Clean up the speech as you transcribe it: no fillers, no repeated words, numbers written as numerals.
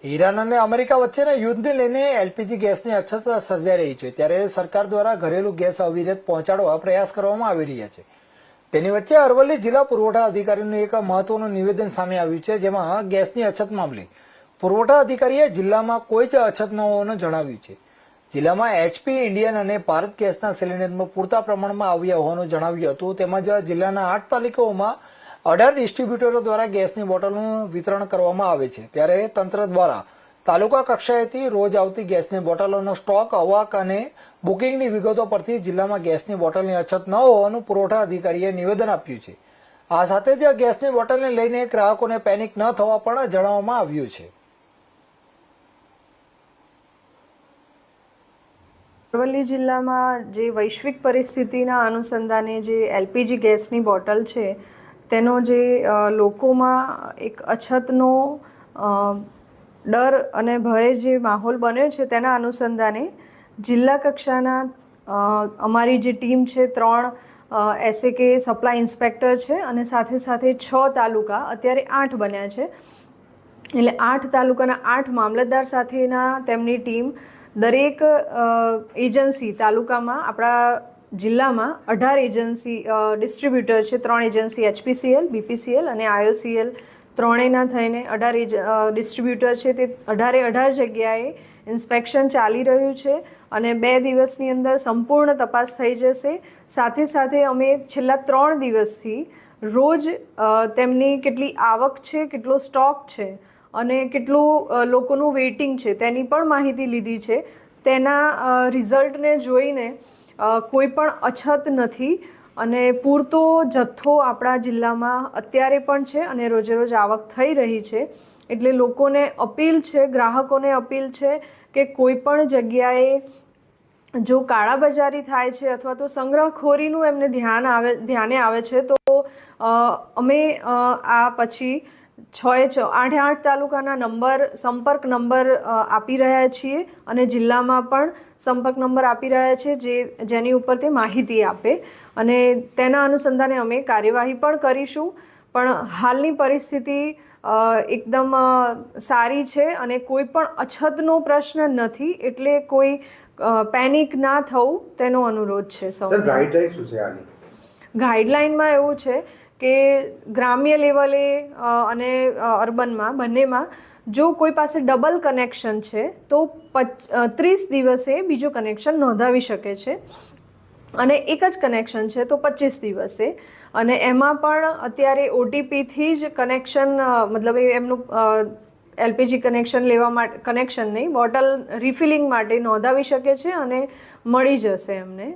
Iran અને America વચ્ચેના યુદ્ધને લઈને એલપીજી ગેસની અછત સર્જાઈ રહી છે, ત્યારે સરકાર દ્વારા ઘરેલું ગેસ અવિરત પહોંચાડવા પ્રયાસ કરવામાં આવી રહ્યા છે। તેની વચ્ચે અરવલ્લી જિલ્લા પુરવઠા અધિકારીનું એક મહત્વનું નિવેદન સામે આવ્યું છે, જેમાં ગેસની અછત મામલે પુરવઠા અધિકારીએ જિલ્લામાં કોઈ જ અછત ન હોવાનું જણાવ્યું છે। જિલ્લામાં એચપી, ઇન્ડિયન અને ભારત ગેસના સિલિન્ડરમાં પૂરતા પ્રમાણમાં આવ્યા હોવાનું જણાવ્યું હતું। તેમજ જિલ્લાના 8 તાલુકાઓમાં 18 ડિસ્ટ્રીબ્યુટરો દ્વારા ગેસની બોટલનું વિતરણ કરવામાં આવે છે, ત્યારે તંત્ર દ્વારા તાલુકા કક્ષાએથી રોજ આવતી ગેસની બોટલોનો સ્ટોક, અવાક અને બુકિંગની વિગતો પરથી જિલ્લામાં ગેસની બોટલની અછત ન હોવાનું પુરવઠા અધિકારીએ નિવેદન આપ્યું છે। આ સાથે જ ગેસની બોટલને લઈને ગ્રાહકોને પેનિક ન થવા પણ જણાવવામાં આવ્યું છે। અરવલ્લી જિલ્લામાં જે વૈશ્વિક પરિસ્થિતિના અનુસંધાને જે એલપીજી ગેસની બોટલ છે તેનો જે લોકોમાં એક અછતનો ડર અને ભય જે માહોલ બન્યો છે તેના અનુસંધાને જિલ્લા કક્ષાના અમારી જે ટીમ છે 3 SAK સપ્લાય ઇન્સ્પેક્ટર છે અને સાથે સાથે 6 તાલુકા અત્યારે 8 બન્યા છે, એટલે 8 તાલુકાના 8 મામલતદાર સાથેના તેમની ટીમ દરેક એજન્સી તાલુકામાં આપણા જિલ્લામાં 18 એજન્સી ડિસ્ટ્રીબ્યુટર છે, 3 એજન્સી HPCL, BPCL અને IOCL ત્રણેયના થઈને 18 ડિસ્ટ્રીબ્યુટર છે, તે 18 જગ્યાએ ઇન્સ્પેક્શન ચાલી રહ્યું છે અને 2 દિવસની અંદર સંપૂર્ણ તપાસ થઈ જશે। સાથે સાથે અમે છેલ્લા 3 દિવસથી રોજ તેમની કેટલી આવક છે, કેટલો સ્ટોક છે અને કેટલું લોકોનું વેઇટિંગ છે તેની પણ માહિતી લીધી છે। તેના રિઝલ્ટને જોઈને કોઈ પણ અછત નથી અને પૂરતો જથ્થો આપણા જિલ્લામાં અત્યારે પણ છે અને રોજે રોજ આવક થઈ રહી છે। એટલે લોકોને અપીલ છે, ગ્રાહકોને અપીલ છે કે કોઈ પણ જગ્યાએ જો કાળાબજારી થાય છે અથવા તો સંગ્રહખોરીનું એમને ધ્યાને આવે છે તો અમે આ પછી 8 તાલુકાના સંપર્ક નંબર આપી રહ્યા છીએ અને જિલ્લામાં પણ સંપર્ક નંબર આપી રહ્યા છે જેની ઉપર તે માહિતી આપે અને તેના અનુસંધાને અમે કાર્યવાહી પણ કરીશું। પણ હાલની પરિસ્થિતિ એકદમ સારી છે અને કોઈ પણ અછતનો પ્રશ્ન નથી, એટલે કોઈ પેનિક ના થવું તેનો અનુરોધ છે સૌ। ગાઈડલાઈન શું છે આની? ગાઈડલાઈનમાં એવું છે કે ગ્રામ્ય લેવલે અને અર્બનમાં બંનેમાં જો કોઈ પાસે ડબલ કનેક્શન છે તો 30 દિવસે બીજું કનેક્શન નોંધાવી શકે છે અને એક જ કનેક્શન છે તો 25 દિવસે, અને એમાં પણ અત્યારે OTPથી જ કનેક્શન મતલબ એમનું LPG કનેક્શન લેવા માટે, કનેક્શન નહીં બોટલ રિફિલિંગ માટે નોંધાવી શકે છે અને મળી જશે એમને।